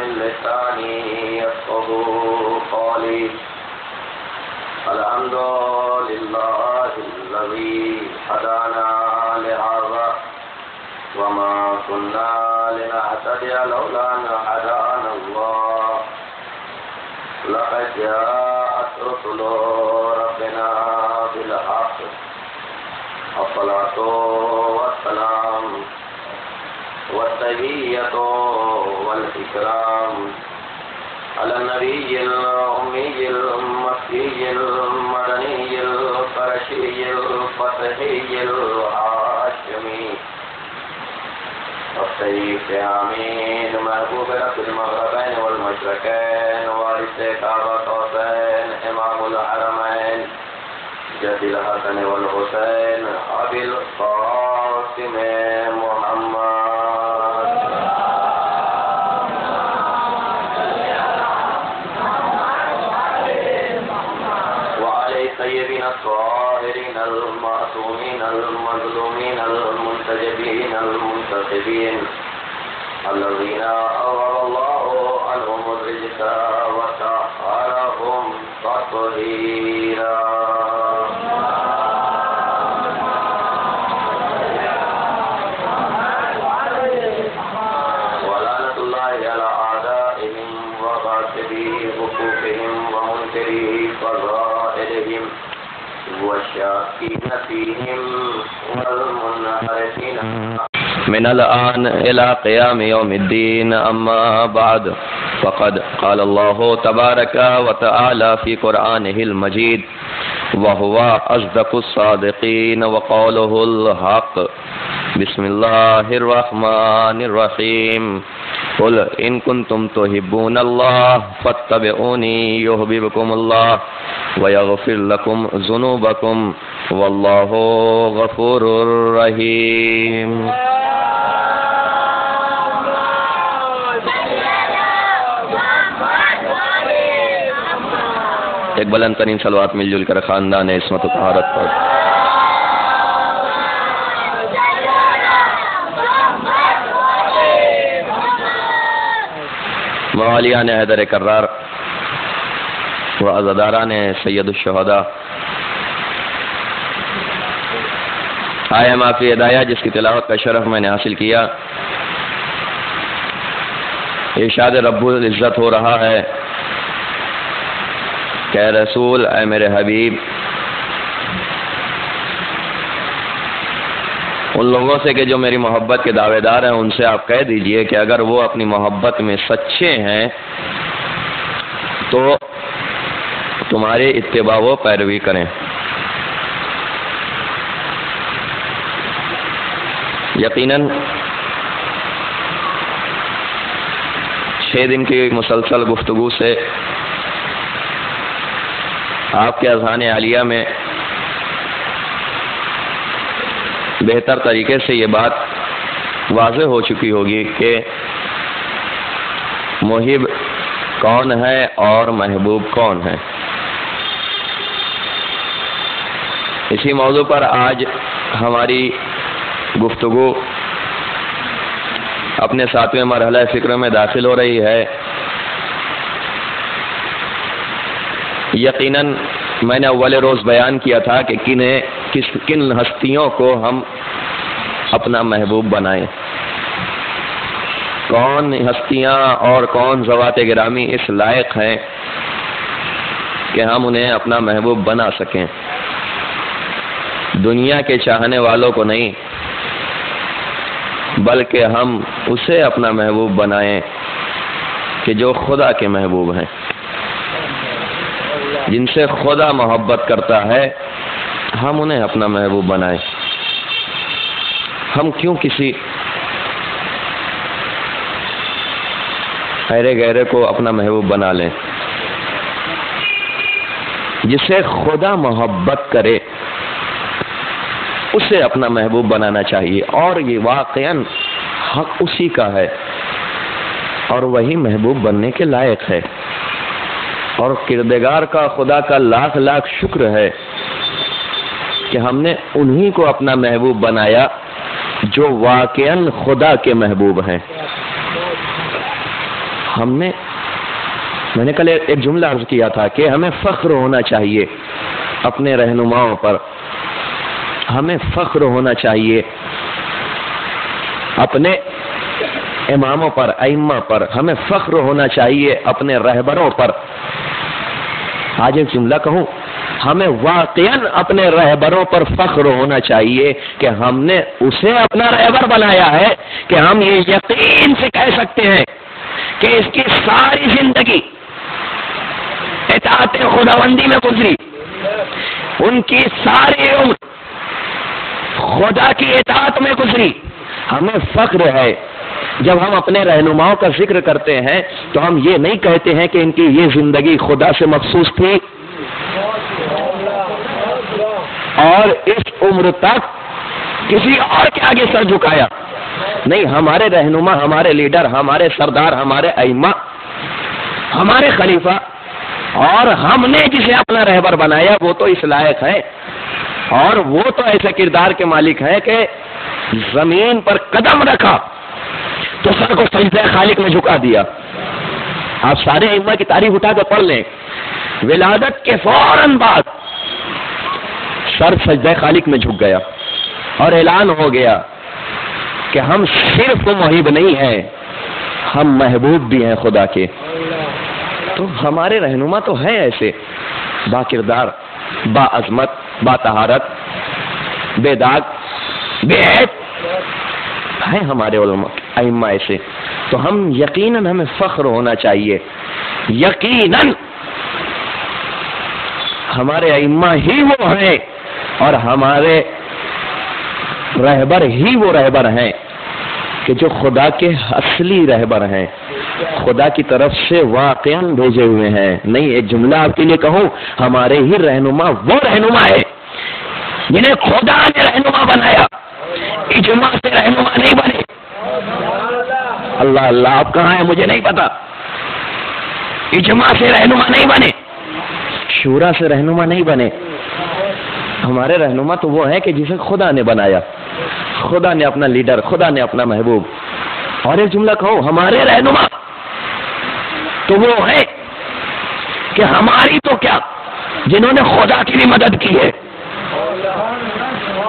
من لساني يفقهوا قولي الحمد لله الذي هدانا لهذا وما كنا لنهتدي لولا أن هدانا الله لقد جاءت رسل ربنا بالحق الصلاة والسلام والتحية والإكرام على النبي الأمي المكي المدني القرشي الفتحي الهاشمي السيف آمين محبوب رب المغربين والمشرقين وارث كعبة حسين إمام الحرمين جد الحسن والحسين أبي القاسم محمد وعلى الطيبين الطاهرين المعصومين المظلومين المنتجبين المنتخبين الذين أوضى الله عنهم الرجس وطهرهم تطهيرا ولعنة الله على أعدائهم وغاصبي حقوقهم ومنكري فضائلهم والشاكين فيهم والمنحرفين من الآن إلى قيام يوم الدين. أما بعد فقد قال الله تبارك وتعالى في قرآنه المجيد وهو أصدق الصادقين وقوله الحق. بسم الله الرحمن الرحيم. قل إن كنتم تحبون الله فاتبعوني يحببكم الله ويغفر لكم ذنوبكم والله غفور رحيم. ایک بلند ترین صلوات مل جل کر خاندان عصمت و طہارت پر. موالیان حیدر کرار و عزاداران سید الشہداء، آیا معافی ہدایہ جس کی تلاوت کا شرف میں نے حاصل کیا. ارشاد رب العزت ہو رہا ہے کہ اے رسول، اے میرے حبیب، ان لوگوں سے کہ جو میری محبت کے دعوے دار ہیں ان سے آپ کہہ دیجئے کہ اگر وہ اپنی محبت میں سچے ہیں تو تمہاری اتباع و پیروی کریں. یقیناً 6 دن کی مسلسل گفتگو سے آپ کے اذہان عالیہ میں بہتر طریقے سے یہ بات واضح ہو چکی ہوگی کہ محب کون ہے اور محبوب کون ہے. اسی موضوع پر آج ہماری گفتگو اپنے 7ویں مرحلہ فکر میں داخل ہو رہی ہے. یقیناً میں نے اول روز بیان کیا تھا کہ کن ہستیوں کو ہم اپنا محبوب بنائیں، کون ہستیاں اور کون ذوات گرامی اس لائق ہیں کہ ہم انہیں اپنا محبوب بنا سکیں. دنیا کے چاہنے والوں کو نہیں، بلکہ ہم اسے اپنا محبوب بنائیں کہ جو خدا کے محبوب ہیں، جن سے خدا محبت کرتا ہے، ہم انہیں اپنا محبوب بنائیں. ہم کیوں کسی خیرے گہرے کو اپنا محبوب بنا لیں؟ جسے خدا محبت کرے اسے اپنا محبوب بنانا چاہیے، اور یہ واقعاً حق اسی کا ہے اور وہی محبوب بننے کے لائق ہے. اور کردگار کا خدا کا لاکھ لاکھ شکر ہے کہ ہم نے انہی کو اپنا محبوب بنایا جو واقعاً خدا کے محبوب ہیں. میں نے کل ایک جملہ عرض کیا تھا کہ ہمیں فخر ہونا چاہیے اپنے رہنماؤں پر، ہمیں فخر ہونا چاہیے اپنے اماموں پر، ائمہ پر، ہمیں فخر ہونا چاہیے اپنے رہبروں پر۔ آج ایک جملہ کہوں، ہمیں واقعاً اپنے رہبروں پر فخر ہونا چاہیے کہ ہم نے اسے اپنا رہبر بنایا ہے کہ ہم یہ یقین سے کہہ سکتے ہیں کہ اس کی ساری زندگی اطاعت خداوندی میں گزری، ان کی ساری عمر خدا کی اطاعت میں گزری۔ ہمیں فخر ہے جب ہم اپنے رہنماؤں کا ذکر کرتے ہیں تو ہم یہ نہیں کہتے ہیں کہ ان کی یہ زندگی خدا سے مخصوص تھی اور اس عمر تک کسی اور کے آگے سر جھکایا، نہیں، ہمارے رہنما، ہمارے لیڈر، ہمارے سردار، ہمارے ائمہ، ہمارے خلیفہ، اور ہم نے جسے اپنا رہبر بنایا وہ تو اس لائق ہے اور وہ تو ایسے کردار کے مالک ہے کہ زمین پر قدم رکھا تو سر کو سجدہ خالق میں جھکا دیا۔ آپ سارے ائمہ کی تاریخ اٹھا کے پڑھ لیں، ولادت کے فوراً بعد سر سجدہ خالق میں جھک گیا اور اعلان ہو گیا کہ ہم صرف محب نہیں ہیں، ہم محبوب بھی ہیں خدا کے۔ تو ہمارے رہنما تو ہیں ایسے با کردار، با عظمت، با طہارت، بے داغ، بے عیب ہیں ہمارے علماء ائمہ ایسے۔ تو ہم یقیناً ہمیں فخر ہونا چاہیے، یقیناً ہمارے ائمہ ہی وہ ہیں اور ہمارے رہبر ہی وہ رہبر ہیں کہ جو خدا کے اصلی رہبر ہیں، خدا کی طرف سے واقعاً بھیجے ہوئے ہیں۔ نہیں، ایک جملہ آپ کے لیے کہوں، ہمارے ہی رہنما وہ رہنما ہے جنہیں خدا نے رہنما بنایا، اجماع سے رہنما نہیں بنے۔ اللہ اللہ، آپ کہاں ہیں مجھے نہیں پتا، اجماع سے رہنما نہیں بنے، شورا سے رہنما نہیں بنے۔ ہمارے رہنما تو وہ ہے کہ جسے خدا نے بنایا، خدا نے اپنا لیڈر، خدا نے اپنا محبوب۔ اور ایک جملہ کہو، ہمارے رہنما تو وہ ہے کہ ہماری تو کیا، جنہوں نے خدا کی بھی مدد کی ہے،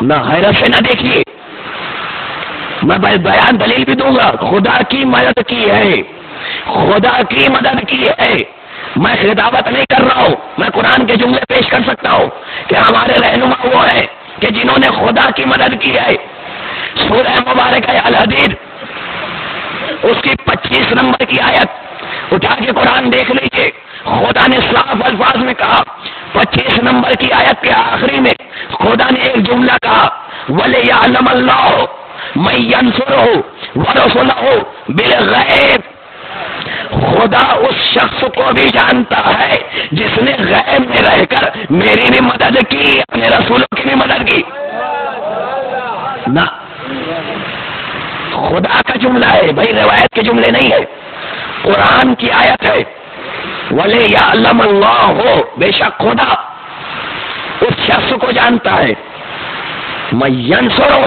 نہ حیرت سے نہ دیکھیے، میں بیان دلیل بھی دوں گا، خدا کی مدد کی ہے، خدا کی مدد کی ہے۔ میں خطابت نہیں کر رہا ہوں، میں قرآن کے جملے پیش کر سکتا ہوں کہ ہمارے رہنما وہ ہیں کہ جنہوں نے خدا کی مدد کی ہے۔ سورہ مبارک ہے الحدید، اس کی 25 نمبر کی آیت اٹھا کے قرآن دیکھ لیجئے، خدا نے صاف الفاظ میں کہا، 25 نمبر کی آیت کے آخری میں خدا نے ایک جملہ کہا، وَلِيَعْلَمَ اللَّهُ مَن يَنصُرُهُ وَرُسُلَهُ بِالْغَیبِ۔ خدا اس شخص کو بھی جانتا ہے جس نے غیب میں رہ کر میری بھی مدد کی، اپنے رسولوں کی بھی مدد کی۔ نہ، خدا کا جملہ ہے بھائی، روایت کے جملے نہیں ہے، قرآن کی آیت ہے، وَلِيَعْلَمَ اللَّهُ، بے شک خدا اس شخص کو جانتا ہے، مَن يَنصُرُهُ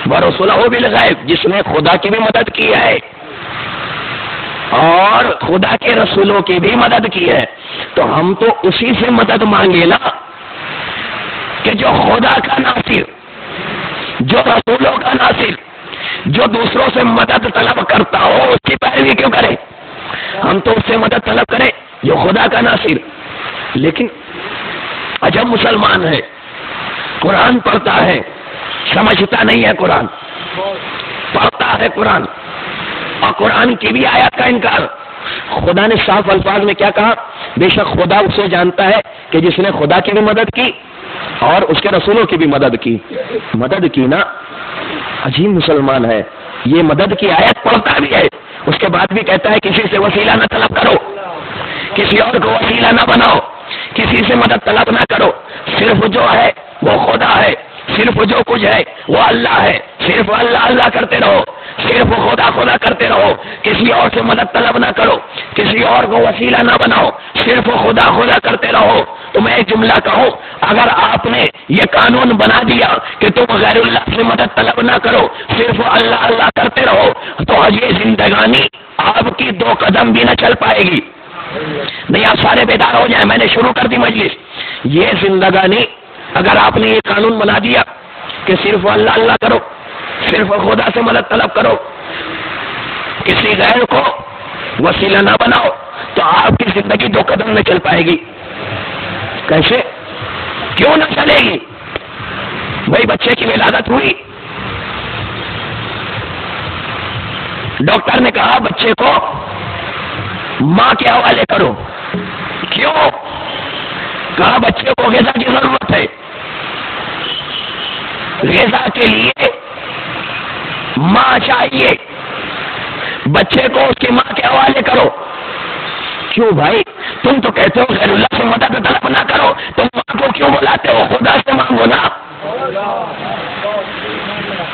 وَرُسُلَهُ بِالْغَیبِ، جس نے خدا کی بھی مدد کی ہے اور خدا کے رسولوں کی بھی مدد کی ہے۔ تو ہم تو اسی سے مدد مانگے نا کہ جو خدا کا ناصر، جو رسولوں کا ناصر، جو دوسروں سے مدد طلب کرتا ہو اس کی پیروی کیوں کرے؟ ہم تو اس سے مدد طلب کریں جو خدا کا ناصر۔ لیکن عجب مسلمان ہے، قرآن پڑھتا ہے، سمجھتا نہیں ہے قرآن، پڑھتا ہے قرآن اور قرآن کی بھی آیات کا انکار۔ خدا نے صاف الفاظ میں کیا کہا؟ بے شک خدا اسے جانتا ہے کہ جس نے خدا کی بھی مدد کی اور اس کے رسولوں کی بھی مدد کی۔ مدد کی نا، عجیب مسلمان ہے، یہ مدد کی آیت پڑھتا بھی ہے، اس کے بعد بھی کہتا ہے کسی سے وسیلہ نہ طلب کرو، کسی اور کو وسیلہ نہ بناؤ، کسی سے مدد طلب نہ کرو، صرف جو ہے وہ خدا ہے، صرف جو کچھ ہے وہ اللہ ہے، صرف اللہ اللہ کرتے رہو، صرف خدا خدا کرتے رہو، کسی اور سے مدد طلب نہ کرو، کسی اور کو وسیلہ نہ بناؤ، صرف خدا خدا کرتے رہو۔ تو میں ایک جملہ کہوں، اگر آپ نے یہ قانون بنا دیا کہ تم غیر اللہ سے مدد طلب نہ کرو، صرف اللہ اللہ کرتے رہو، تو یہ زندگانی آپ کی 2 قدم بھی نہ چل پائے گی۔ نہیں، آپ سارے بیدار ہو جائیں، میں نے شروع کر دی مجلس۔ یہ زندگانی اگر آپ نے یہ قانون بنا دیا کہ صرف اللہ اللہ کرو، صرف خدا سے مدد طلب کرو، کسی غیر کو وسیلہ نہ بناؤ، تو آپ کی زندگی 2 قدم میں چل پائے گی۔ کیسے؟ کیوں نہ چلے گی؟ بھائی بچے کی ولادت ہوئی، ڈاکٹر نے کہا بچے کو ماں کے حوالے کرو۔ کیوں؟ کہا بچے کو غذا کی ضرورت ہے، غذا کے لیے ماں چاہیے، بچے کو اس کی ماں کے حوالے کرو۔ کیوں بھائی؟ تم تو کہتے ہو غیر اللہ سے مدد طلب نہ کرو، تم ماں کو کیوں بلاتے ہو؟ خدا سے مانگو نا،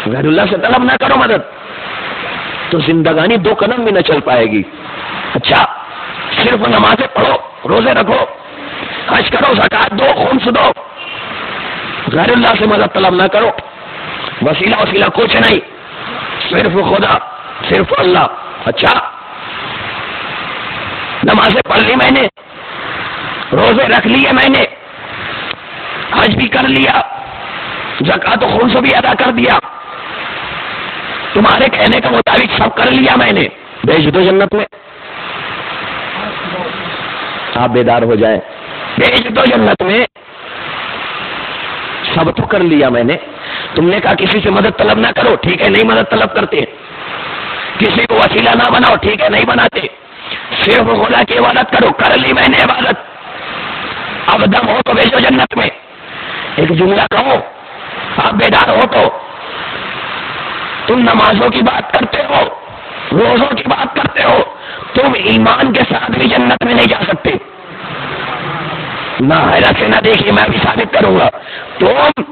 غیر اللہ سے طلب نہ کرو مدد، تو زندگانی 2 قدم بھی نہ چل پائے گی۔ اچھا، صرف نمازیں پڑھو، روزے رکھو، حج کرو، زکات دو، خمس دو، غیر اللہ سے مدد طلب نہ کرو، وسیلہ کچھ نہیں، صرف خدا، صرف اللہ۔ اچھا، نمازیں پڑھ لی میں نے، روزے رکھ لیے میں نے، حج بھی کر لیا، زکات و خمس بھی ادا کر دیا، تمہارے کہنے کے مطابق سب کر لیا میں نے، بھیج دو جنت میں۔ آپ بیدار ہو جائیں، بھیج دو جنت میں، سب تو کر لیا میں نے۔ تم نے کہا کسی سے مدد طلب نہ کرو، ٹھیک ہے، نہیں مدد طلب کرتے، کسی کو وسیلہ نہ بناؤ، ٹھیک ہے، نہیں بناتے، صرف خدا کی عبادت کرو، کر لی میں نے عبادت، اب دم ہو تو بھیجو جنت میں۔ ایک جملہ کہو، آپ بیدار ہو تو تم نمازوں کی بات کرتے ہو، روزوں کی بات کرتے ہو، تم ایمان کے ساتھ بھی جنت میں نہیں جا سکتے۔ نہ حیرت سے نہ دیکھیے، میں بھی ثابت کروں گا۔ تم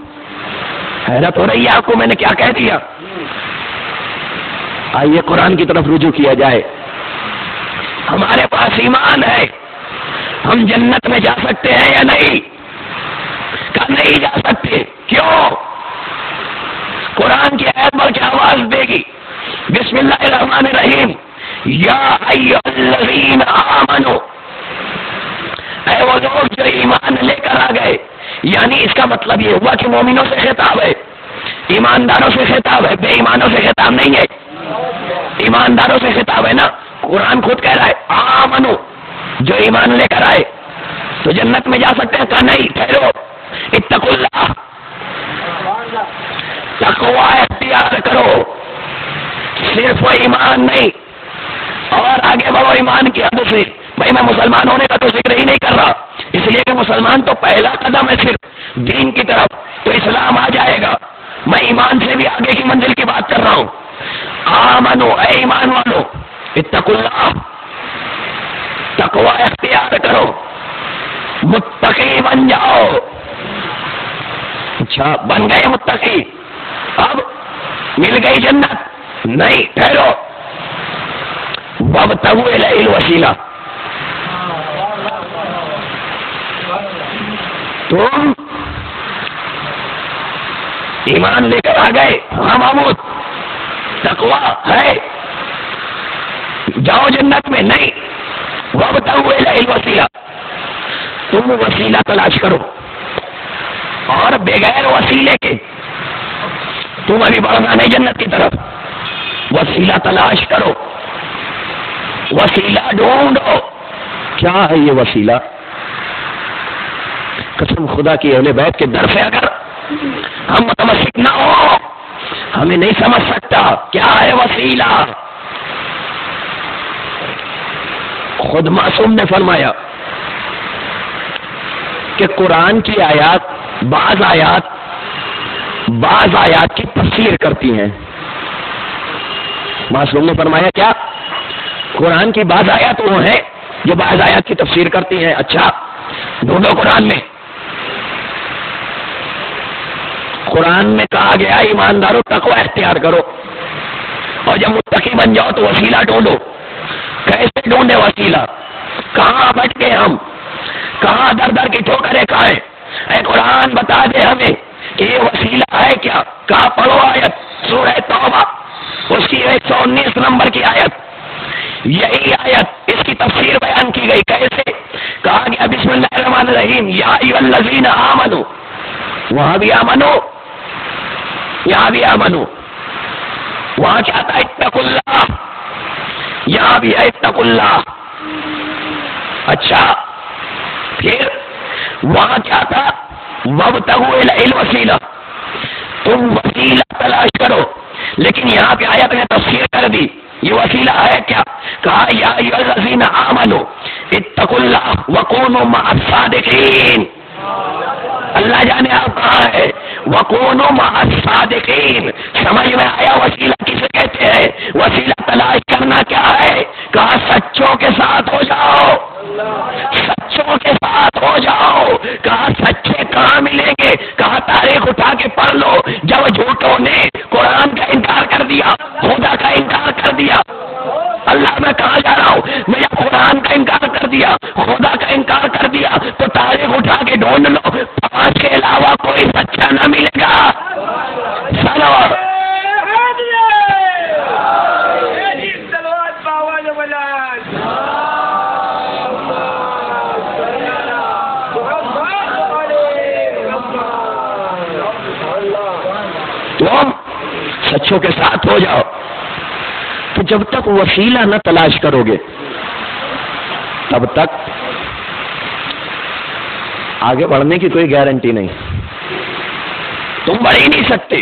حیرت ہو رہی ہے آپ کو میں نے کیا کہہ دیا؟ آئیے قرآن کی طرف رجوع کیا جائے۔ ہمارے پاس ایمان ہے، ہم جنت میں جا سکتے ہیں یا نہیں؟ کہ نہیں جا سکتے؟ کیوں؟ قرآن کی آیت پر کیا آواز دے گی؟ بسم اللہ الرحمن الرحیم، یا ایھا الذین آمنوا، اے وہ لوگ جو ایمان لے کر آ گئے، یعنی اس کا مطلب یہ ہوا کہ مومنوں سے خطاب ہے، ایمانداروں سے خطاب ہے، بے ایمانوں سے خطاب نہیں ہے، ایمانداروں سے خطاب ہے نا۔ قرآن خود کہہ رہا ہے آمنو، جو ایمان لے کر آئے تو جنت میں جا سکتے ہیں؟ کہا نہیں، ٹھہرو، اتقوا اللہ، تقوی اختیار کرو، صرف ایمان نہیں، اور آگے بڑھو ایمان کی حد سے۔ بھائی میں مسلمان ہونے کا تو ذکر ہی نہیں کر رہا، اس لیے کہ مسلمان تو پہلا قدم ہے صرف دین کی طرف، تو اسلام آ جائے گا۔ میں ایمان سے بھی آگے کی منزل کی بات کر رہا ہوں۔ آمنو، اے ایمان والو، اتقوا اللہ، تقوی اختیار کرو، متقی بن جاؤ۔ اچھا، بن گئے متقی، اب مل گئی جنت؟ نہیں، ٹھہرو، وابتغوا الیہ الوسیلہ، تم ایمان لے کر آ گئے، ہاں محمود تقوی ہے، جاؤ جنت میں؟ نہیں، وابتغوا الیہ الوسیلہ، تم وسیلہ تلاش کرو، اور بغیر وسیلے کے تم ابھی بڑھنا نہیں جنت کی طرف، وسیلہ تلاش کرو، وسیلہ ڈھونڈو۔ کیا ہے یہ وسیلہ؟ قسم خدا کی اہل بیت کے در سے اگر ہم متمسک نہ ہو، ہمیں نہیں سمجھ سکتا کیا ہے وسیلہ۔ خود معصوم نے فرمایا کہ قرآن کی آیات، بعض آیات کی تفسیر کرتی ہیں۔ معصوم نے فرمایا کیا؟ قرآن کی بعض آیات وہ ہیں جو بعض آیات کی تفسیر کرتی ہیں۔ اچھا، ڈھونڈو قرآن میں۔ قرآن میں کہا گیا ایمانداروں تقوی اختیار کرو، اور جب متقی بن جاؤ تو وسیلہ ڈھونڈو۔ کیسے ڈھونڈے وسیلہ؟ کہاں بٹ گئے ہم؟ کہاں در در کی ٹھوکریں کھائیں. اے قرآن بتا دے ہمیں کہ یہ وسیلہ ہے کیا. کہاں پڑھو آیت سورہ توبہ اس کی 119 نمبر کی آیت. یہی آیت اس کی تفسیر بیان کی گئی. کیسے کہا گیا بسم اللہ الرحمن الرحیم یا ایھا الذین آمنو. وہاں بھی آمنو یہاں بھی آمنو. وہاں کیا تھا اتقوا اللہ, یہاں بھی ہے اتقوا اللہ. اچھا پھر وہاں کیا تھا وابتغوا الیہ الوسیلہ, تم وسیلہ تلاش کرو. لیکن یہاں پہ آیت نے تفسیر کر دی یہ وسیلہ ہے کیا. کہا یا ایھا الذین آمنوا اتقوا اللہ وکونوا مع الصادقین. اللہ جانے آپ کہاں ہے وَكُونُوا مَعَ الصَّادِقِينَ. سمجھ میں آیا وسیلہ کسے کہتے ہیں. وسیلہ تلاش کرنا کیا ہے. کہا سچوں کے ساتھ ہو جاؤ, سچوں کے ساتھ ہو جاؤ. کہا سچے کہاں ملیں گے. کہا تاریخ اٹھا کے پڑھ لو. جب جھوٹوں نے قرآن کا انکار کر دیا, خدا کا انکار کر دیا. اللہ میں کہاں جا رہا ہوں, میں جب قرآن کا انکار کر دیا, خدا کا انکار کر دیا, تو تاریخ اٹھا کے ڈھونڈ لو, 5 کے علاوہ کوئی سچا نہ ملے گا. چلو تم سچوں کے ساتھ ہو جاؤ. تو جب تک وسیلہ نہ تلاش کرو گے تب تک آگے بڑھنے کی کوئی گارنٹی نہیں. تم بڑھ ہی نہیں سکتے.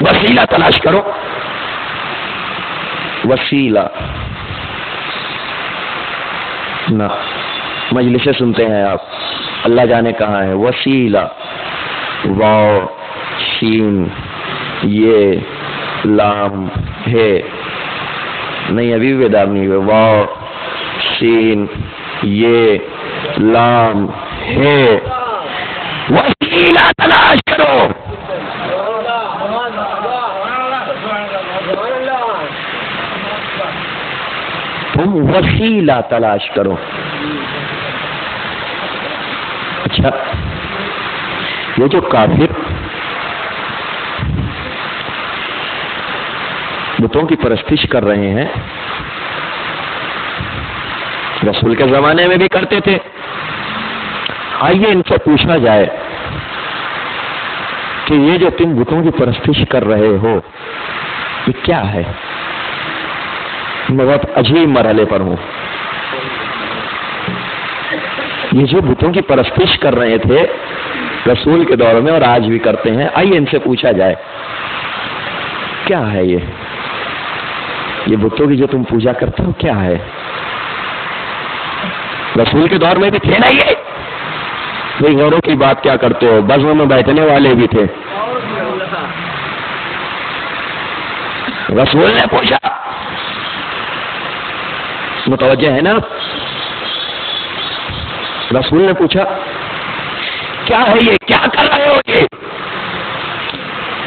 وسیلہ تلاش کرو. وسیلہ نہ مجلسیں سنتے ہیں آپ, اللہ جانے کہاں ہے وسیلہ. واو شین یہ لام ہے نہیں, ابھی بھی بیدار نہیں ہوئے. واو شین یہ لام ہے. وسیلہ تلاش کرو. تم وسیلہ تلاش کرو. اچھا یہ جو کافر بتوں کی پرستش کر رہے ہیں, رسول کے زمانے میں بھی کرتے تھے. آئیے ان سے پوچھا جائے کہ یہ جو تم بتوں کی پرستش کر رہے ہو یہ کیا ہے. میں بہت عجیب مرحلے پر ہوں. یہ جو بتوں کی پرستش کر رہے تھے رسول کے دور میں اور آج بھی کرتے ہیں, آئیے ان سے پوچھا جائے کیا ہے یہ بتوں کی جو تم پوجا کرتے ہو کیا ہے. رسول کے دور میں بھی تھے نا یہ. بھائی غوروں کی بات کیا کرتے ہو, بزموں میں بیٹھنے والے بھی تھے. رسول نے پوچھا, متوجہ ہے نا, رسول نے پوچھا کیا ہے یہ, کیا کر رہے ہو یہ.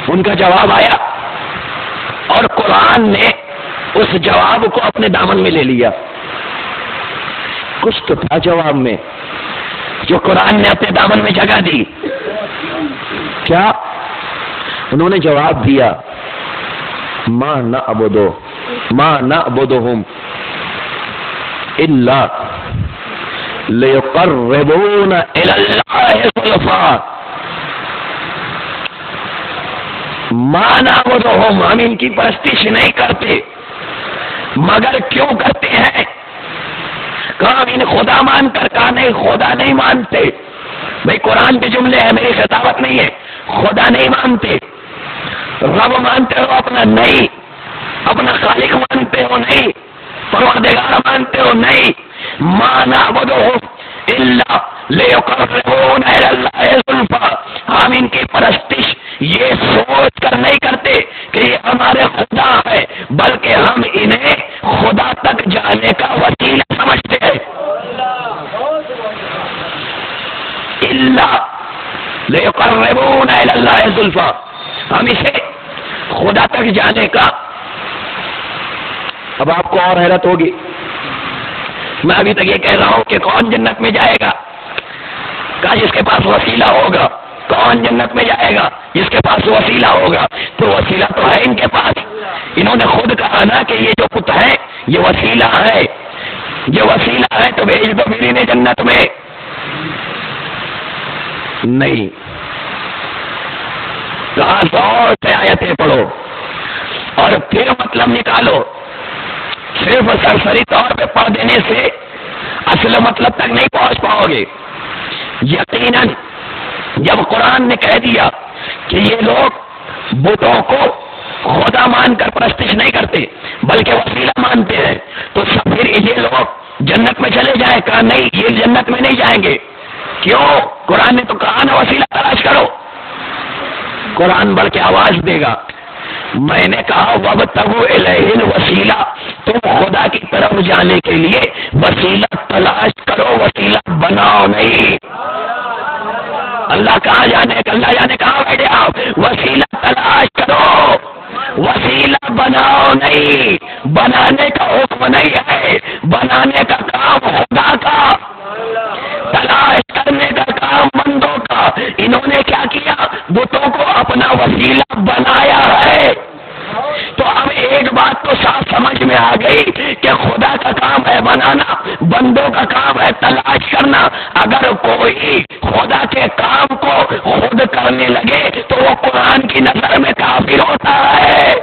ان کا جواب آیا اور قرآن نے اس جواب کو اپنے دامن میں لے لیا. کچھ تو تھا جواب میں جو قرآن نے اپنے دامن میں جگہ دی. کیا انہوں نے جواب دیا ما نعبدهم الا لیقربونا الی اللہ زلفا. ما نعبدهم, ہم ان کی پرستش نہیں کرتے مگر کیوں کرتے ہیں. کہاں ان خدا مان کر, کہا نہیں خدا نہیں مانتے. بھائی قرآن کے جملے ہیں, میری خطابت نہیں ہے. خدا نہیں مانتے. رب مانتے ہو اپنا نہیں, اپنا خالق مانتے ہو نہیں, پروردگار مانتے ہو نہیں. ما نعبدهم الا لیقربونا الی اللہ زلفا. ہم ان کی پرستش یہ سوچ کر نہیں کرتے کہ یہ ہمارے خدا ہے, بلکہ ہم انہیں خدا تک جانے کا وسیلہ سمجھتے ہیں. الا لیقربونا الی اللہ زلفا, ہم اسے خدا تک جانے کا. اب آپ کو اور حیرت ہوگی, میں ابھی تک یہ کہہ رہا ہوں کہ کون جنت میں جائے گا؟ کہا جس کے پاس وسیلہ ہوگا۔ کون جنت میں جائے گا؟ جس کے پاس وسیلہ ہوگا۔ تو وسیلہ تو ہے ان کے پاس، انہوں نے خود کہا نا کہ یہ جو پت ہے یہ وسیلہ ہے، یہ وسیلہ ہے تو بھیج دو پھر انہیں جنت میں۔ نہیں، کہا زور سے آیتیں پڑھو اور پھر مطلب نکالو۔ صرف سرسری طور پہ پڑھ دینے سے اصل مطلب تک نہیں پہنچ پاؤ گے۔ یقیناً جب قرآن نے کہہ دیا کہ یہ لوگ بتوں کو خدا مان کر پرستش نہیں کرتے بلکہ وسیلہ مانتے ہیں، تو سب پھر یہ لوگ جنت میں چلے جائیں؟ کہا نہیں، یہ جنت میں نہیں جائیں گے۔ کیوں؟ قرآن نے تو کہا نا وسیلہ تلاش کرو۔ قرآن بلکہ آواز دے گا، میں نے کہا وابتغوا الیہ الوسیلہ، تم خدا کی طرف جانے کے لیے وسیلہ تلاش کرو، وسیلہ بناؤ نہیں۔ اللہ کہاں جانے، اللہ جانے کہاں بیٹھے آپ؟ وسیلہ تلاش کرو، وسیلہ بناؤ نہیں۔ بنانے کا حکم نہیں ہے، بنانے کا کام خدا کا، تلاش کرنے کا کام بندوں کا۔ انہوں نے کیا کیا؟ بتوں کو اپنا وسیلہ بنایا ہے۔ تو اب ایک بات تو صاف سمجھ میں آ گئی کہ خدا کا کام ہے بنانا، بندوں کا کام ہے تلاش کرنا۔ اگر کوئی خدا کے کام کو خود کرنے لگے تو وہ قرآن کی نظر میں کافر ہوتا ہے۔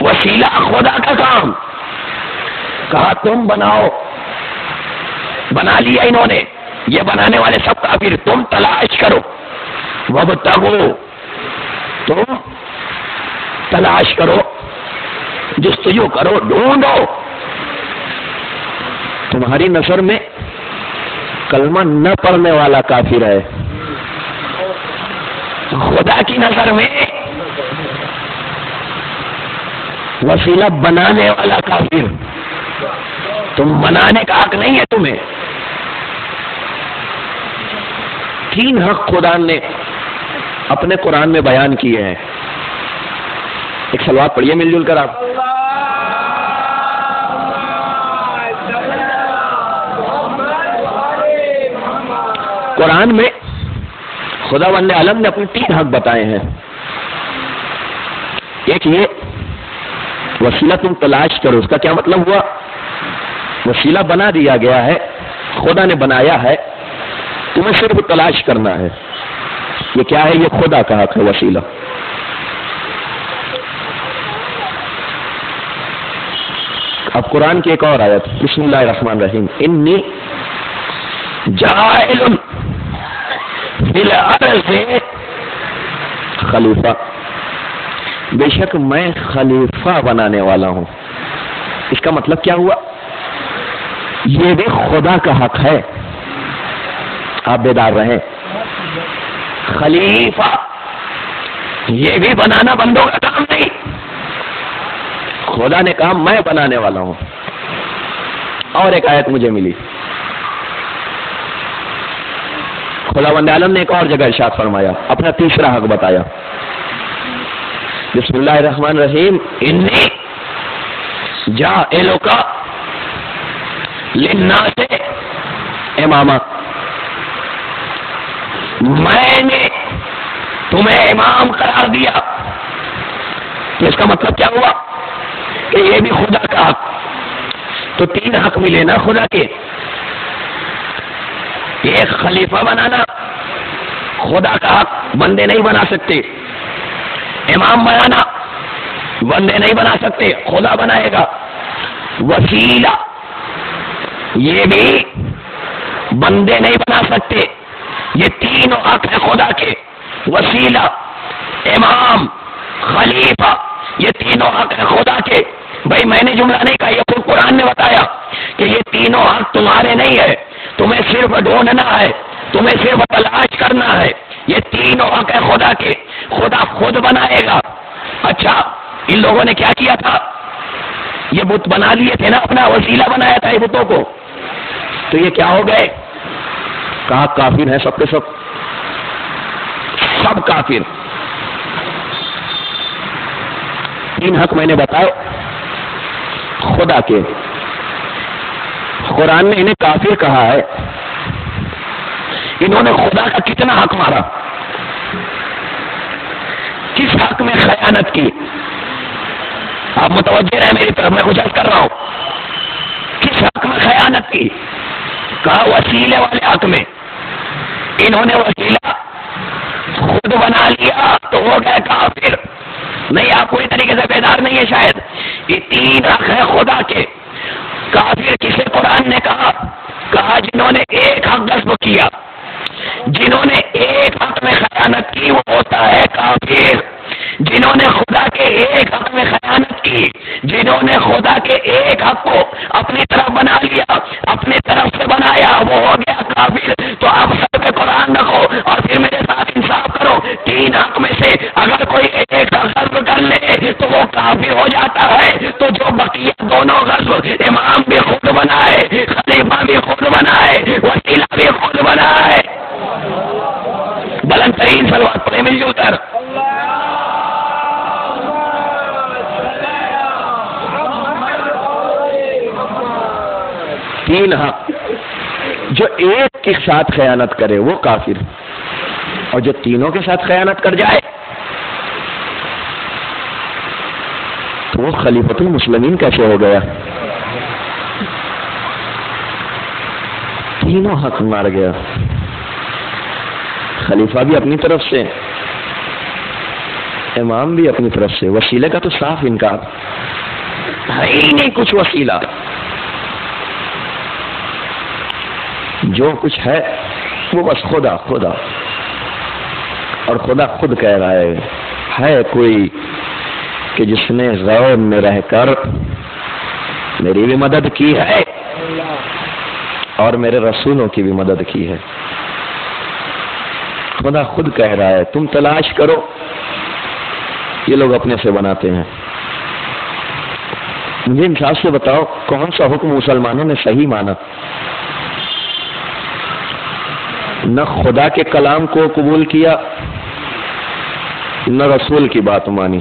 وسیلہ خدا کا کام، کہا تم بناؤ، بنا لیا انہوں نے، یہ بنانے والے سب کافر۔ تم تلاش کرو، وابتغوا، تم تلاش کرو، جستجو کرو، ڈھونڈو۔ تمہاری نظر میں کلمہ نہ پڑھنے والا کافر ہے، خدا کی نظر میں وسیلہ بنانے والا کافر۔ تم بنانے کا حق نہیں ہے تمہیں۔ تین حق خدا نے اپنے قرآن میں بیان کیے ہیں۔ ایک سلوات پڑھیے مل جل کر آپ۔ قرآن میں خدا وند عالم نے اپنے تین حق بتائے ہیں۔ ایک یہ وسیلہ تم تلاش کرو، اس کا کیا مطلب ہوا؟ وسیلہ بنا دیا گیا ہے، خدا نے بنایا ہے، تمہیں صرف تلاش کرنا ہے۔ یہ کیا ہے؟ یہ خدا کا حق ہے، وسیلہ۔ اب قرآن کی ایک اور آیت، بسم اللہ الرحمن الرحیم، انی جاعل فی الارض خلیفہ، بے شک میں خلیفہ بنانے والا ہوں۔ اس کا مطلب کیا ہوا؟ یہ بھی خدا کا حق ہے، آپ بیدار رہیں۔ خلیفہ یہ بھی بنانا بندوں کا کام نہیں، خدا نے کہا میں بنانے والا ہوں۔ اور ایک آیت مجھے ملی، خداوند عالم نے ایک اور جگہ ارشاد فرمایا، اپنا تیسرا حق بتایا، بسم اللہ الرحمن الرحیم، انی جاعلک للناس اماما، میں نے تمہیں امام قرار دیا۔ تو اس کا مطلب کیا ہوا؟ کہ یہ بھی خدا کا حق۔ تو تین حق ملے نا خدا کے، ایک خلیفہ بنانا، خدا کا حق بندے نہیں بنا سکتے۔ امام بنانا، بندے نہیں بنا سکتے، خدا بنائے گا۔ وسیلہ یہ بھی بندے نہیں بنا سکتے، یہ تینوں حق ہے خدا کے۔ وسیلہ، امام، خلیفہ، یہ تینوں حق ہے خدا کے۔ بھائی میں نے جملہ نہیں کہا، یہ خود قرآن نے بتایا کہ یہ تینوں حق تمہارے نہیں ہے، تمہیں صرف ڈھونڈنا ہے، تمہیں صرف تلاش کرنا ہے۔ یہ تینوں حق ہے خدا کے، خدا خود بنائے گا۔ اچھا، ان لوگوں نے کیا کیا تھا؟ یہ بت بنا لیے تھے نا، اپنا وسیلہ بنایا تھا یہ بتوں کو، تو یہ کیا ہو گئے؟ کہا کافر ہیں سب کے سب، سب کافر۔ تین حق میں نے بتائے خدا کے، قرآن نے انہیں کافر کہا ہے، انہوں نے خدا کا کتنا حق مارا، کس حق میں خیانت کی؟ آپ متوجہ رہے میری طرف، میں گزارش کر رہا ہوں، کس حق میں خیانت کی؟ کہا وسیلے والے حق میں۔ انہوں نے وسیلہ خود بنا لیا تو ہو گئے کافر۔ نہیں، آپ پوری طریقے سے بیدار نہیں ہے شاید۔ یہ تین حق ہے خدا کے۔ کافر کسے قرآن نے کہا جنہوں نے ایک حق غصب کیا، جنہوں نے ایک حق میں خیانت کی وہ ہوتا ہے کافر۔ جنہوں نے خدا کے ایک حق میں خیانت کی، جنہوں نے خدا کے ایک حق کو اپنی طرف بنا لیا، اپنی طرف سے بنایا، وہ ہو گیا کافر۔ تو آپ سب پہ قرآن رکھو اور پھر میرے ساتھ انصاف کرو، تین حق میں سے اگر کوئی ایک غصب کر لے تو وہ کافر ہو جاتا ہے۔ تو جو بقیہ دونوں غصب، امام بھی خود بنائے، خلیفہ بھی خود بنائے، وسیلہ بھی خود بنائے، بلند ترین صلوات پڑھے مل جو تر۔ تین حق، جو ایک کے ساتھ خیانت کرے وہ کافر، اور جو تینوں کے ساتھ خیانت کر جائے تو وہ خلیفۃ المسلمین کیسے ہو گیا؟ تینوں حق مار گیا، خلیفہ بھی اپنی طرف سے، امام بھی اپنی طرف سے، وسیلے کا تو صاف انکار ہے ہی نہیں کچھ وسیلہ۔ جو کچھ ہے وہ بس خدا خدا، اور خدا خود کہہ رہا ہے کوئی کہ جس نے غور میں رہ کر میری بھی مدد کی ہے اور میرے رسولوں کی بھی مدد کی ہے؟ خدا خود کہہ رہا ہے، تم تلاش کرو، یہ لوگ اپنے سے بناتے ہیں۔ مجھے انصاف سے بتاؤ کون سا حکم مسلمانوں نے صحیح مانا؟ نہ خدا کے کلام کو قبول کیا، نہ رسول کی بات مانی۔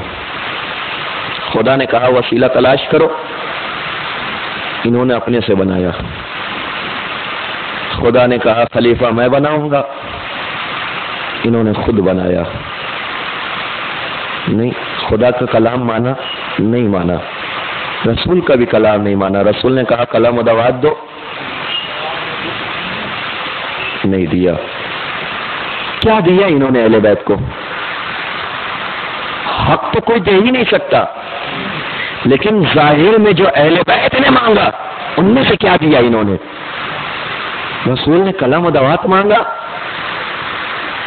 خدا نے کہا وسیلہ تلاش کرو، انہوں نے اپنے سے بنایا۔ خدا نے کہا خلیفہ میں بناؤں گا، انہوں نے خود بنایا۔ نہیں، خدا کا کلام مانا نہیں مانا، رسول کا بھی کلام نہیں مانا۔ رسول نے کہا قلم و دوات دو، نہیں دیا۔ کیا دیا انہوں نے اہل بیت کو؟ حق تو کوئی دے ہی نہیں سکتا، لیکن ظاہر میں جو اہل بیت نے مانگا ان میں سے کیا دیا انہوں نے؟ رسول نے قلم و دوات مانگا،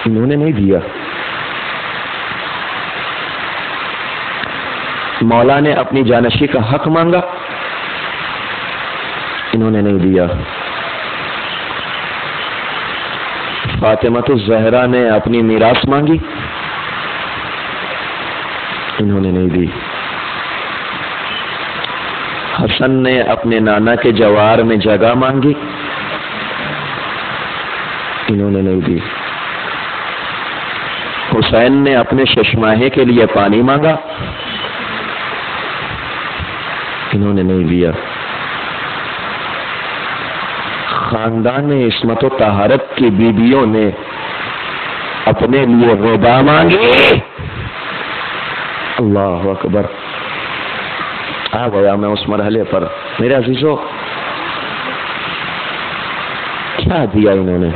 انہوں نے نہیں دیا۔ مولا نے اپنی جانشی کا حق مانگا، انہوں نے نہیں دیا۔ فاطمہ الزہرا نے اپنی میراث مانگی، انہوں نے نہیں دی۔ حسن نے اپنے نانا کے جوار میں جگہ مانگی، انہوں نے نہیں دی۔ حسین نے اپنے ششماہے کے لیے پانی مانگا، انہوں نے نہیں دیا۔ خاندان عصمت و طہارت کی بیویوں نے اپنے لیے ربا مانگی، اللہ اکبر۔ آ گیا میں اس مرحلے پر۔ میرے عزیزو، کیا دیا انہوں نے؟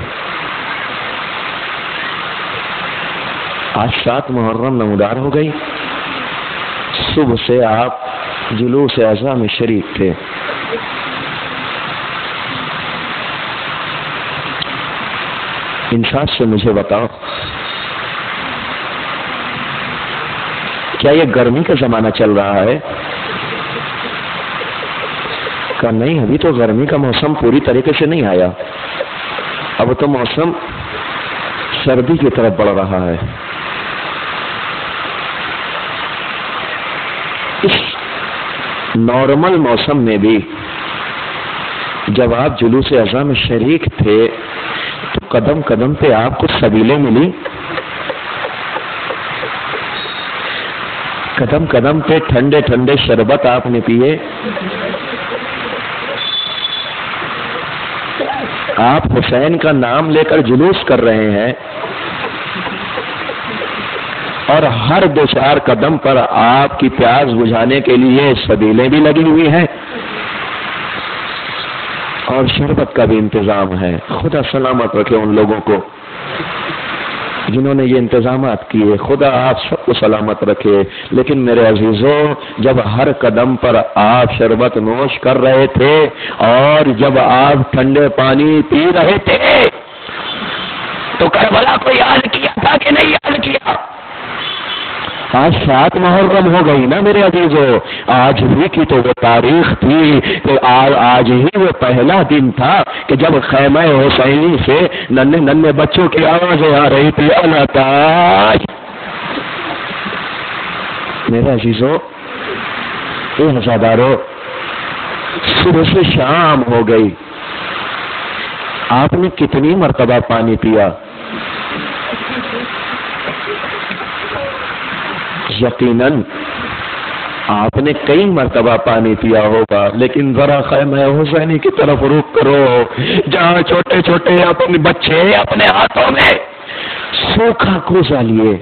آج 7 محرم نمودار ہو گئی، صبح سے آپ جلوس اعزاء میں شریک تھے۔ انصاف سے مجھے بتاؤ، کیا یہ گرمی کا زمانہ چل رہا ہے؟ کہ نہیں، ابھی تو گرمی کا موسم پوری طریقے سے نہیں آیا، اب تو موسم سردی کی طرف بڑھ رہا ہے۔ اس نارمل موسم میں بھی جب آپ جلوس اعزاء میں شریک تھے تو قدم قدم پہ آپ کو سبیلیں ملی، قدم قدم پہ ٹھنڈے ٹھنڈے شربت آپ نے پیے، آپ حسین کا نام لے کر جلوس کر رہے ہیں اور ہر 2-4 قدم پر آپ کی پیاس بجھانے کے لیے سبیلیں بھی لگی ہوئی ہیں اور شربت کا بھی انتظام ہے. خدا سلامت رکھے ان لوگوں کو جنہوں نے یہ انتظامات کیے. خدا آپ سب کو سلامت رکھے. لیکن میرے عزیزوں، جب ہر قدم پر آپ شربت نوش کر رہے تھے اور جب آپ ٹھنڈے پانی پی رہے تھے تو کربلا کو یاد کیا تھا کہ نہیں یاد کیا؟ آج 7 محرم ہو گئی نا میرے عزیزوں. آج ہی کی تو وہ تاریخ تھی کہ آج ہی وہ پہلا دن تھا کہ جب خیمہ حسینی سے ننھے ننھے بچوں کی آوازیں آ رہی تھی اللہ تاج. میرے عزیزوں، اے ہزادارو، صبح سے شام ہو گئی. آپ نے کتنی مرتبہ پانی پیا؟ یقیناً آپ نے کئی مرتبہ پانی پیا ہوگا، لیکن ذرا خیمہ حسینی کی طرف رخ کرو جہاں چھوٹے چھوٹے اپنے بچے اپنے ہاتھوں میں سوکھا کوزہ لیے.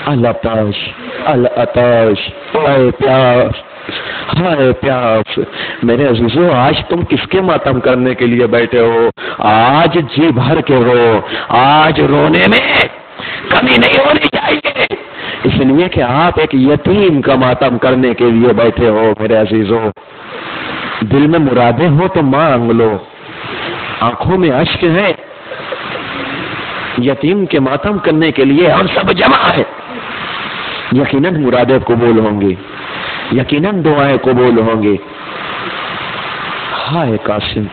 العطش العطش، ہائے پیاس ہائے پیاس. میرے عزیزوں، آج تم کس کے ماتم کرنے کے لیے بیٹھے ہو؟ آج جی بھر کے رو. آج رونے میں کمی نہیں ہونی چاہیے، اس لیے کہ آپ ایک یتیم کا ماتم کرنے کے لیے بیٹھے ہو. میرے عزیزوں، دل میں مرادیں ہو تو مانگ لو. آنکھوں میں اشک ہے، یتیم کے ماتم کرنے کے لیے ہم سب جمع ہیں. یقیناً مرادیں قبول ہوں گی، یقیناً دعائیں قبول ہوں گی. ہائے قاسم.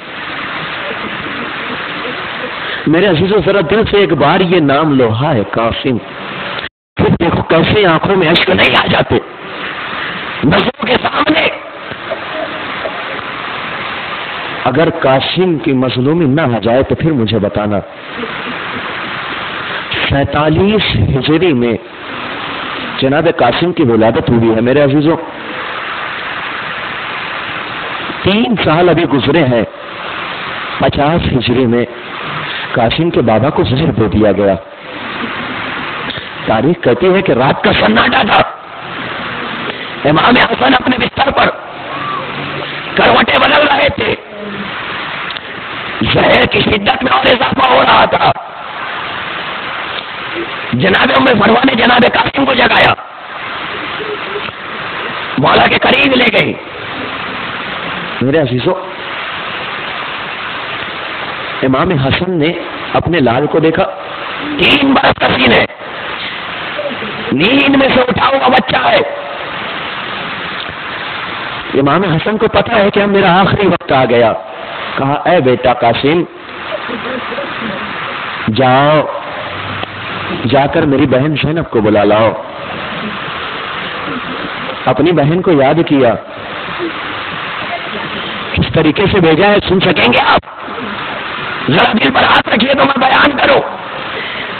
میرے عزیزوں، ذرا دل سے ایک بار یہ نام لو، ہائے قاسم. پھر دیکھو کیسے آنکھوں میں اشک نہیں آ جاتے نظروں کے سامنے. اگر قاسم کی مظلومی نہ آ جائے تو پھر مجھے بتانا. 47 ہجری میں جناب قاسم کی ولادت ہوئی ہے. میرے عزیزوں، 3 سال ابھی گزرے ہیں. 50 ہجری میں قاسم کے بابا کو زہر دے دیا گیا. تاریخ کہتی ہے کہ رات کا سناٹا تھا. امام حسن اپنے بستر پر کروٹیں بدل رہے تھے. زہر کی شدت میں اور اضافہ ہو رہا تھا. جناب ام فروہ نے جناب قاسم کو جگایا، مولا کے قریب لے گئی. میرے عزیزوں، امام حسن نے اپنے لال کو دیکھا. 3 برس کا سین ہے، نیند میں سے اٹھا ہوا بچہ ہے. امام حسن کو پتا ہے کہ اب میرا آخری وقت آ گیا. کہا اے بیٹا قاسم، جاؤ جا کر میری بہن زینب کو بلا لاؤ. اپنی بہن کو یاد کیا. کس طریقے سے بھیجا ہے سن سکیں گے آپ؟ ذرا دل پر ہاتھ رکھیے تو میں بیان کروں.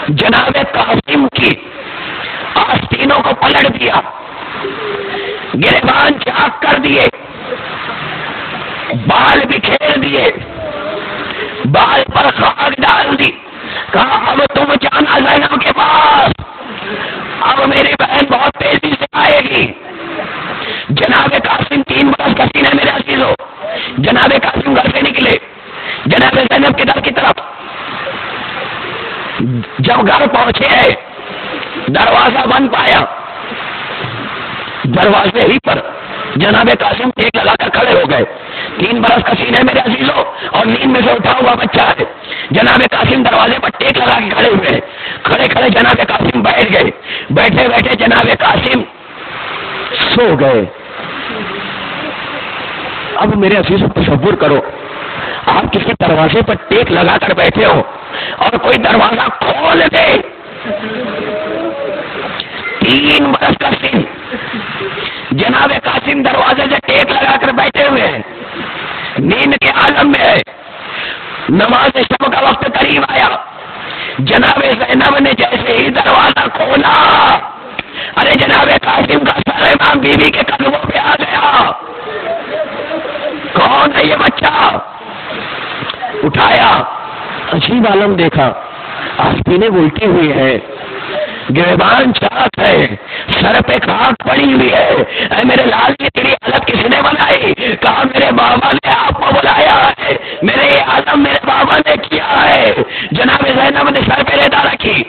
جناب قاسم کی آستینوں کو پلٹ دیا، گریبان چاک کر دیے، بال بکھیر دیے، بال پر خاک ڈال دی. کہا اب تم جانا زینب کے پاس، اب میری بہن بہت تیزی سے آئے گی. جناب قاسم 3 برس کا سین ہے میرے عزیزوں. جناب قاسم گھر سے نکلے جناب زینب کے در کی طرف. جب گھر پہنچے دروازہ بند پایا. دروازے ہی پر جناب قاسم ٹیک لگا کر کھڑے ہو گئے. 3 برس کا سین ہے میرے عزیزوں اور نیند میں سے اٹھا ہوا بچہ ہے. جناب قاسم دروازے پر ٹیک لگا کے کھڑے ہوئے. کھڑے کھڑے جناب قاسم بیٹھ گئے. بیٹھے بیٹھے جناب قاسم سو گئے. اب میرے عزیزوں تصور کرو، آپ کسی دروازے پر ٹیک لگا کر بیٹھے ہو اور کوئی دروازہ کھول دے. 3 برس کا سن، جناب قاسم دروازے سے ٹیک لگا کر بیٹھے ہوئے ہیں، نیند کے عالم میں ہے. نماز شب کا وقت قریب آیا. جناب زینب نے جیسے ہی دروازہ کھولا، ارے جناب قاسم کا سر امام بیوی کے قدموں پہ آ گیا. کون ہے یہ بچہ؟ اٹھایا، عجیب عالم دیکھا، آستینیں الٹی ہوئی ہے، گریبان چاک ہے، سر پہ خاک پڑی ہوئی ہے۔ اے میرے لال کی تیری حالت کس نے بنائی؟ کہا میرے بابا نے آپ کو بلایا ہے، میرے یہ عالم میرے بابا نے کیا ہے۔ جناب زینب نے سر پہ ریتا رکھی،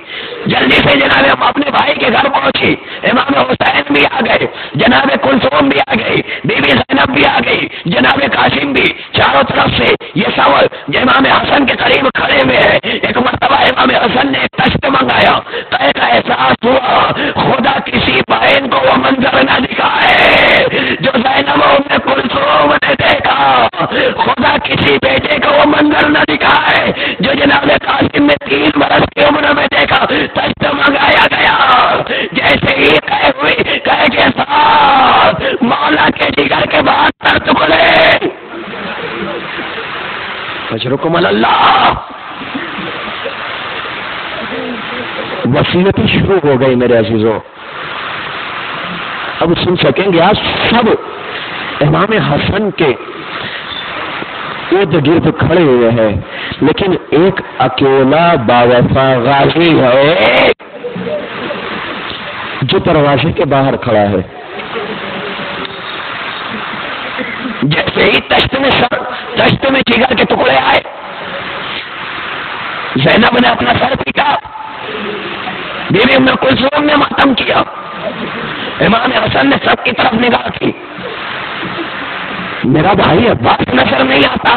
جلدی سے جناب اپنے بھائی کے گھر پہنچی، امام حسین بھی آ گئے، جناب کلثوم بھی آ گئی، بی بی زینب بھی آ گئی، جناب قاسم بھی، چاروں طرف سے یہ سب امام حسن کے قریب کھڑے ہوئے ہیں۔ ایک مرتبہ امام حسن نے ایک تشت منگایا، تو ایک احساس ہوا خدا کسی بہن کو وہ منظر نہ دکھائے جو زینب ام کلثوم نے دیکھا، خدا کسی بیٹے کو وہ منظر نہ دکھائے جو جناب قاسم نے 3 برس کی عمر میں دیکھا۔ تشت منگایا گیا، جیسے ہی کہے ہوئی کہے کے ساتھ مولا کے جگر کے بعد درد کھلے، اجرکم اللہ، وصیتیں شروع ہو گئی میرے عزیزوں۔ اب سن سکیں گے آج سب امام حسن کے ارد گرد کھڑے ہوئے ہیں، لیکن ایک اکیلا باوفا غازی ہے جو دروازے کے باہر کھڑا ہے۔ جیسے ہی تشت میں جگر کے ٹکڑے آئے، زینب نے اپنا سر پیٹا، بیوی ام کلثوم نے ماتم کیا، امام حسن نے سب کی طرف نگاہ کی، میرا بھائی عباس نظر نہیں آتا۔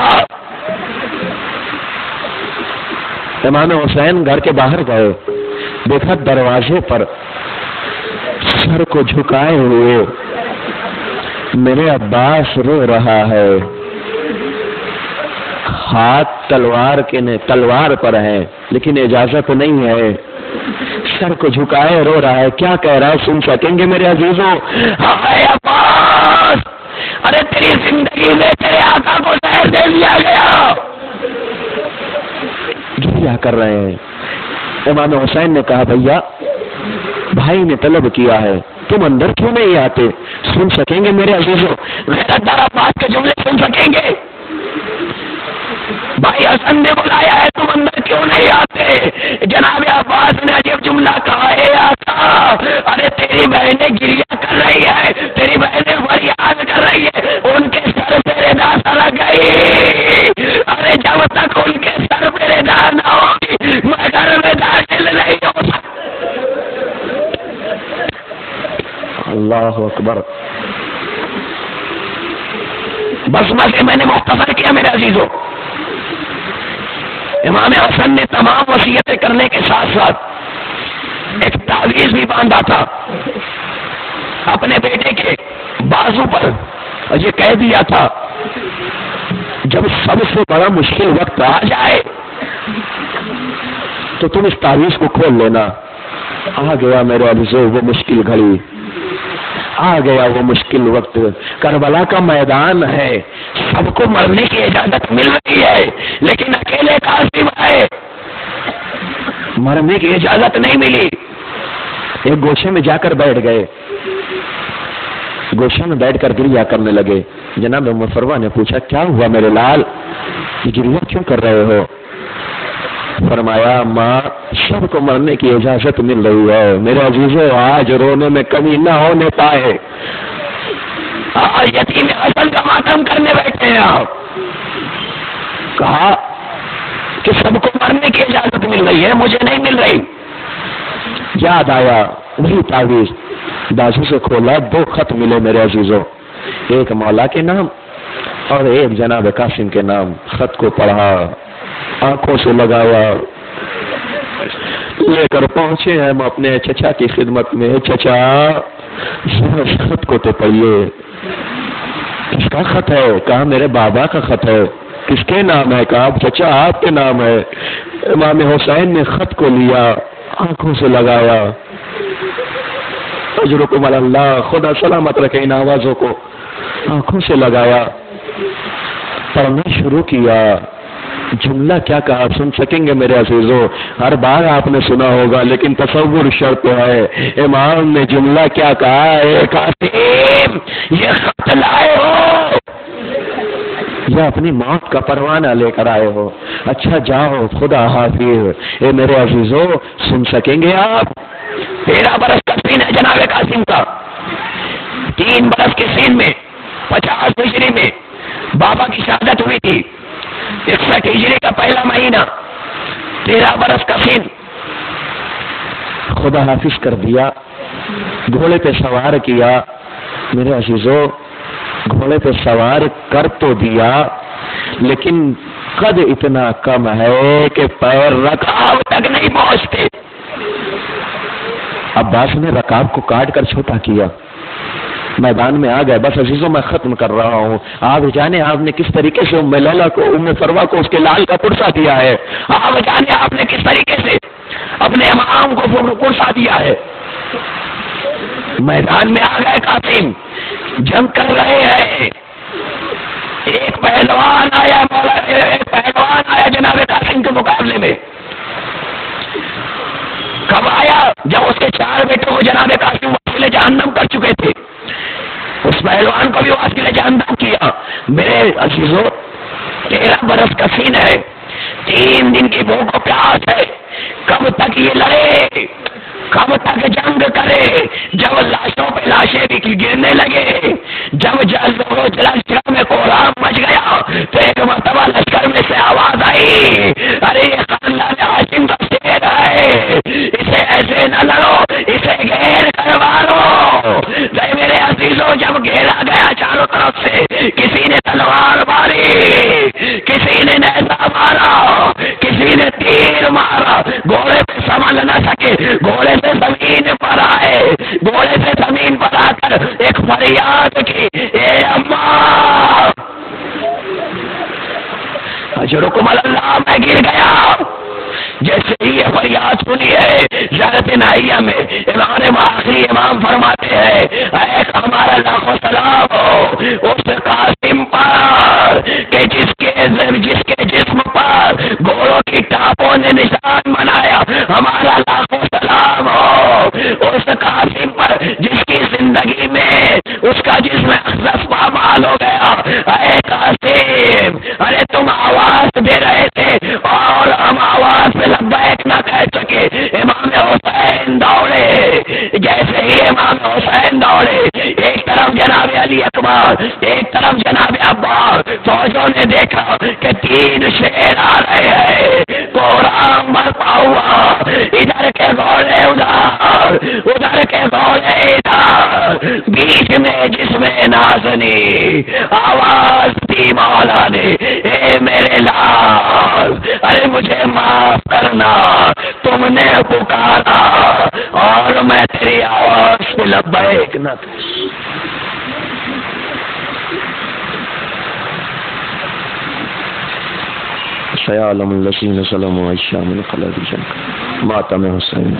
امام حسین گھر کے باہر گئے، دیکھا دروازے پر سر کو جھکائے ہوئے میرے عباس رو رہا ہے، ہاتھ تلوار پر ہے لیکن اجازت نہیں ہے، سر کو جھکائے رو رہا ہے۔ کیا کہہ رہا ہے سن سکیں گے میرے عزیزوں؟ ہائے عباس، ارے تیری زندگی میں تیرے آقا کو زہر دے دیا گیا۔ کیا کر رہے ہیں؟ امام حسین نے کہا بھیا بھائی نے طلب کیا ہے، تم اندر کیوں نہیں آتے؟ سن سکیں گے میرے عزیزوں؟ غیرت دار عباس کے جملے سن سکیں گے؟ بھائی حسن نے بلایا ہے، تم اندر کیوں نہیں آتے؟ جناب عباس نے عجیب جملہ کہا ہے، آقا ارے تیری بہنیں گریہ کر رہی ہے، تیری بہنیں فریاد کر رہی ہے، ان کے سر پہ ردا سرک گئی، ارے جب تک ان کے سر پہ ردا نہ ہوگی میں گھر میں داخل نہیں ہو سکتا۔ اللہ اکبر۔ بس میں نے مختصر کیا میرے عزیزوں۔ امام حسن نے تمام وصیتیں کرنے کے ساتھ ساتھ ایک تعویذ بھی باندھا تھا اپنے بیٹے کے بازو پر، اور یہ کہہ دیا تھا جب سب سے بڑا مشکل وقت آ جائے تو تم اس تعویذ کو کھول لینا۔ آ گیا میرے عزیزوں وہ مشکل گھڑی، آ گیا وہ مشکل وقت، کربلا کا میدان ہے، سب کو مرنے کی اجازت مل رہی ہے لیکن اکیلے قاسم ہے، مرنے کی اجازت نہیں ملی۔ ایک گوشے میں جا کر بیٹھ گئے، گوشے میں بیٹھ کر گریہ کرنے لگے۔ جناب مفروہ نے پوچھا کیا ہوا میرے لال، یہ گریہ کیوں کر رہے ہو؟ فرمایا ماں سب کو مرنے کی اجازت مل رہی ہے، میرے عزیزوں آج رونے میں کمی نہ ہونے پائے، یتیم حسن کا ماتم کرنے بیٹھے ہیں آپ۔ کہا کہ سب کو مرنے کی اجازت مل رہی ہے، مجھے نہیں مل رہی۔ یاد آیا وہی تعویذ، بازو سے کھولا، 2 خط ملے میرے عزیزوں، ایک مولا کے نام اور ایک جناب قاسم کے نام۔ خط کو پڑھا، آنکھوں سے لگایا، لے کر پہنچے ہم اپنے چچا کی خدمت میں۔ چچا خط کو تو پڑھیے، کس کا خط ہے؟ کہا میرے بابا کا خط ہے۔ کس کے نام ہے؟ کہا چچا آپ کے نام ہے۔ امام حسین نے خط کو لیا، آنکھوں سے لگایا، اجرکم اللہ، خدا سلامت رکھے ان آوازوں کو، آنکھوں سے لگایا، پڑھنا شروع کیا۔ جملہ کیا کہا آپ سن سکیں گے میرے عزیزوں؟ ہر بار آپ نے سنا ہوگا لیکن تصور شرط ہے۔ امام نے جملہ کیا کہا ہے؟ قاسم یہ خط لائے ہو، یہ اپنی موت کا پروانہ لے کر آئے ہو، اچھا جاؤ خدا حافظ. اے میرے عزیزو سن سکیں گے آپ؟ 13 برس کا سین ہے جناب قاسم کا. 3 برس کے سین میں 50 ہجری میں بابا کی شہادت ہوئی تھی. 61 ہجری کا پہلا مہینہ. 13 برس کا سین. خدا حافظ کر دیا. گھوڑے پہ سوار کیا. میرے عزیزو گھوڑے پہ سوار کر تو دیا لیکن قد اتنا کم ہے کہ پیر رکاب تک نہیں پہنچتے. عباس نے رکاب کو کاٹ کر چھوٹا کیا. میدان میں آ گئے. بس عزیزوں میں ختم کر رہا ہوں. آپ جانے آپ نے کس طریقے سے ام لولا کو ام فروا کو اس کے لال کا پرسا دیا ہے. آپ جانے آپ نے کس طریقے سے اپنے امام کو پرسا دیا ہے. میدان میں آ گئے قاسم. جنگ کر رہے ہیں. ایک پہلوان آیا جناب قاسم کے مقابلے میں. کب آیا؟ جب اس کے 4 بیٹوں کو جناب قاسم وسیلے جہنم کر چکے تھے. اس پہلوان کو بھی وسیلے جہنم کیا. میرے عزیزو 13 برس کا سین ہے. 3 دن کی بھوک و پیاس ہے. کب تک یہ لڑے؟ کب تک جنگ کرے؟ جب لاشوں پہ لاشیں بھی گرنے لگے، جب لشکر میں کوہرام مچ گیا تو ایک مرتبہ لشکر میں سے آواز آئی، ارے یہ خاندان ہاشم کا شیر ہے، اسے ایسے نہ لڑو، اسے گھیر کر مارو. میرے عزیزوں جب گھیرا گیا چاروں طرف سے، کسی نے تلوار ماری، کسی نے نیزہ مارا، کسی نے تیر مارا. گھوڑے پہ سنبھل نہ سکے، گھوڑے سے زمین پر آئے. گھوڑے سے زمین پر آ کر ایک فریاد کی، اے اماں اجرکم اللہ، میں گر گیا. جیسے ہی یہ فریاد سنی ہے زیارت نائیہ میں امام آخری امام فرماتے ہیں، اے ہمارا لاکھوں سلام ہو اس قاسم پر کہ جس کے جسم پر گھوڑوں کی ٹاپوں نے نشان بنایا. ہمارا لاکھوں سلام ہو اس قاسم پر جس کی زندگی میں اس کا جسم اخذف پامال ہو گیا. اے قاسم، ارے تم آواز دے رہے تھے اور ہم آواز پہ لبیک نہ کہہ سکے. امام حسین دوڑے. جیسے ہی امام حسین دوڑے، ایک طرف جناب علی اکبر، ایک طرف جناب عباس. فوجوں نے دیکھا کہ 3 شیر آ رہے ہیں. کوہرام برپا ہوا. ادھر کے گھوڑے ادھر کے گھوڑے ادھر. بیچ میں جس میں نازنی آواز دی مولا نے، اے میرے لال، ارے مجھے معاف کرنا، تم نے پکارا اور میں تیری آواز پہ لبیک نہ تھا. سیعلم الذین ظلموا ایشا من قلب جنگ ماتم حسین.